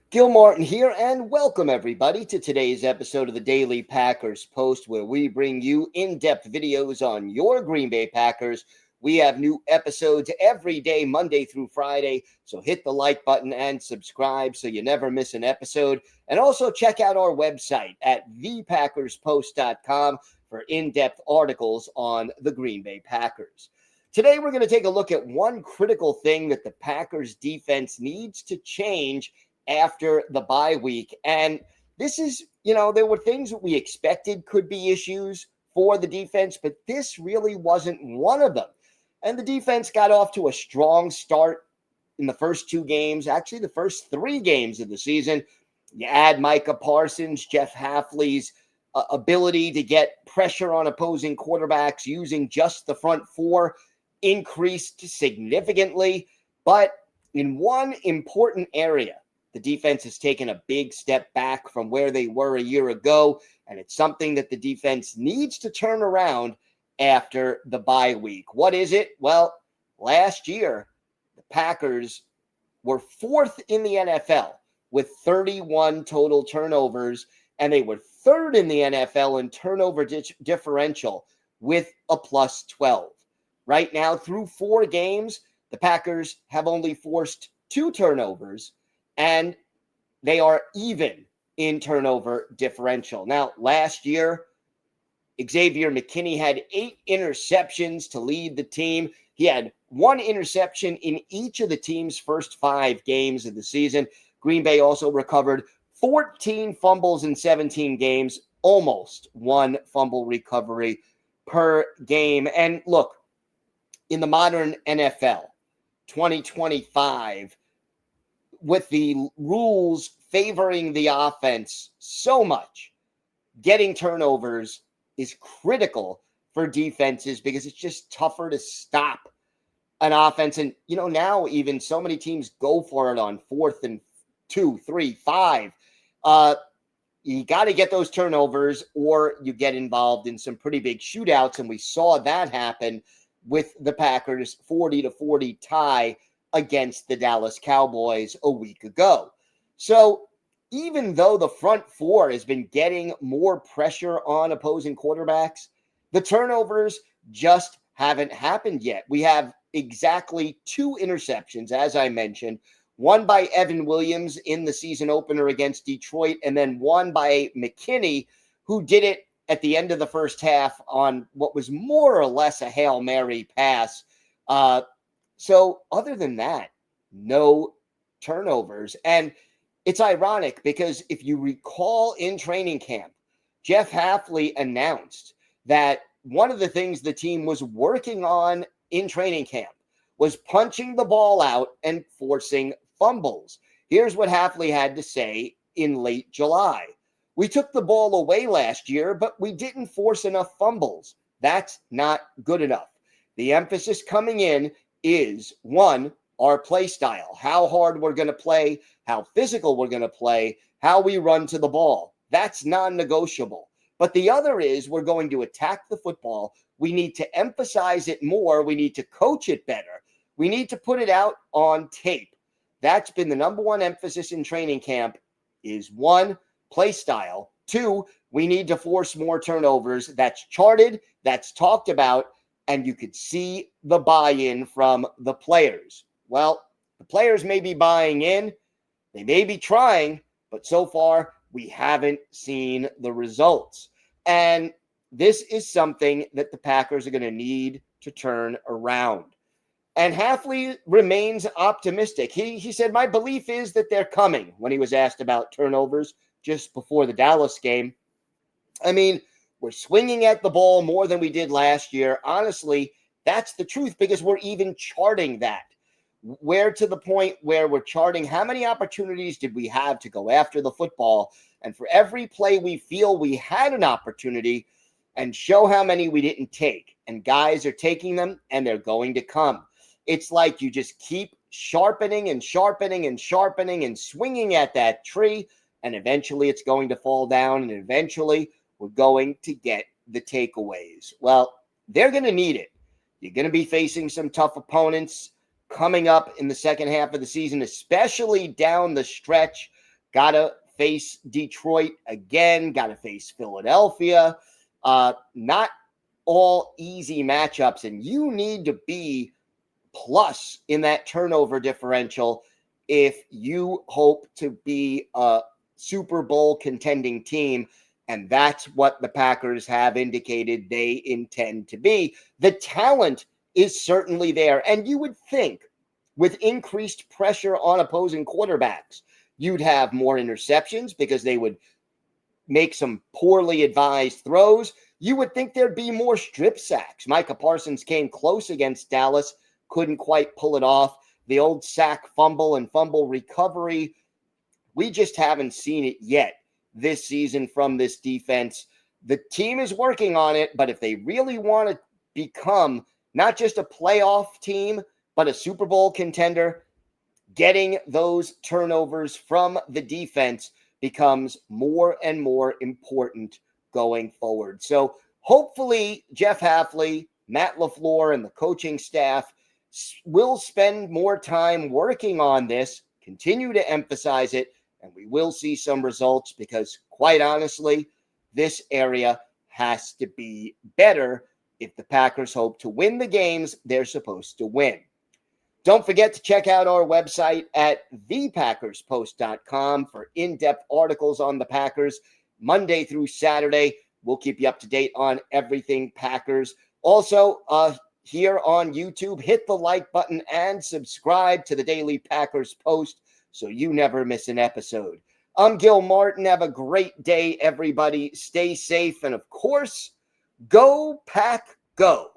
Gil Martin here, and welcome everybody to today's episode of the Daily Packers Post, where we bring you in-depth videos on your Green Bay Packers. We have new episodes every day, Monday through Friday, so hit the like button and subscribe so you never miss an episode. And also check out our website at thepackerspost.com for in-depth articles on the Green Bay Packers. Today, we're going to take a look at one critical thing that the Packers defense needs to change after the bye week. And this is, there were things that we expected could be issues for the defense, but this really wasn't one of them. And the defense got off to a strong start in the first two games, actually the first three games of the season. You add Micah Parsons, Jeff Hafley's ability to get pressure on opposing quarterbacks using just the front four increased significantly. But in one important area, the defense has taken a big step back from where they were a year ago, and it's something that the defense needs to turn around after the bye week. What is it? Well, last year, the Packers were fourth in the NFL with 31 total turnovers, and they were third in the NFL in turnover differential with a plus 12. Right now, through four games, the Packers have only forced two turnovers, and they are even in turnover differential. Now, last year, Xavier McKinney had 8 interceptions to lead the team. He had 1 interception in each of the team's first 5 games of the season. Green Bay also recovered 14 fumbles in 17 games, almost 1 fumble recovery per game. And look, in the modern NFL, 2025, with the rules favoring the offense so much, getting turnovers is critical for defenses because it's just tougher to stop an offense. And, now even so many teams go for it on 4th and 2, 3, 5. You got to get those turnovers or you get involved in some pretty big shootouts. And we saw that happen with the Packers' 40-40 tie against the Dallas Cowboys a week ago. So even though the front four has been getting more pressure on opposing quarterbacks, the turnovers just haven't happened yet. We have exactly 2 interceptions, as I mentioned, one by Evan Williams in the season opener against Detroit, and then one by McKinney, who did it at the end of the first half on what was more or less a Hail Mary pass. So other than that, no turnovers. And it's ironic because if you recall in training camp, Jeff Hafley announced that one of the things the team was working on in training camp was punching the ball out and forcing fumbles. Here's what Hafley had to say in late July. We took the ball away last year, but we didn't force enough fumbles. That's not good enough. The emphasis coming in is, one, our play style, how hard we're going to play, how physical we're going to play, how we run to the ball. That's non-negotiable. But the other is we're going to attack the football. We need to emphasize it more. We need to coach it better. We need to put it out on tape. That's been the number one emphasis in training camp is, one, play style. 2, we need to force more turnovers. That's charted, that's talked about, and you could see the buy-in from the players. Well, the players may be buying in, they may be trying, but so far we haven't seen the results. And this is something that the Packers are going to need to turn around. And Hafley remains optimistic. He said, my belief is that they're coming when he was asked about turnovers just before the Dallas game. I mean, we're swinging at the ball more than we did last year. Honestly, that's the truth because we're even charting that. We're to the point where we're charting how many opportunities did we have to go after the football. And for every play we feel we had an opportunity, and show how many we didn't take. And guys are taking them and they're going to come. It's like you just keep sharpening and sharpening and sharpening and swinging at that tree, and eventually it's going to fall down, and eventually we're going to get the takeaways. Well, they're going to need it. You're going to be facing some tough opponents coming up in the second half of the season, especially down the stretch. Got to face Detroit again. Got to face Philadelphia. Not all easy matchups, and you need to be plus in that turnover differential if you hope to be a Super Bowl contending team. And that's what the Packers have indicated they intend to be. The talent is certainly there. And you would think with increased pressure on opposing quarterbacks, you'd have more interceptions because they would make some poorly advised throws. You would think there'd be more strip sacks. Micah Parsons came close against Dallas, couldn't quite pull it off. The old sack fumble and fumble recovery, we just haven't seen it yet this season from this defense. The team is working on it, but if they really want to become not just a playoff team, but a Super Bowl contender, getting those turnovers from the defense becomes more and more important going forward. So hopefully Jeff Hafley, Matt LaFleur, and the coaching staff will spend more time working on this, continue to emphasize it, and we will see some results because, quite honestly, this area has to be better if the Packers hope to win the games they're supposed to win. Don't forget to check out our website at thepackerspost.com for in-depth articles on the Packers Monday through Saturday. We'll keep you up to date on everything Packers. Also, here on YouTube, hit the like button and subscribe to the Daily Packers Post so you never miss an episode. I'm Gil Martin. Have a great day, everybody. Stay safe. And of course, go Pack Go.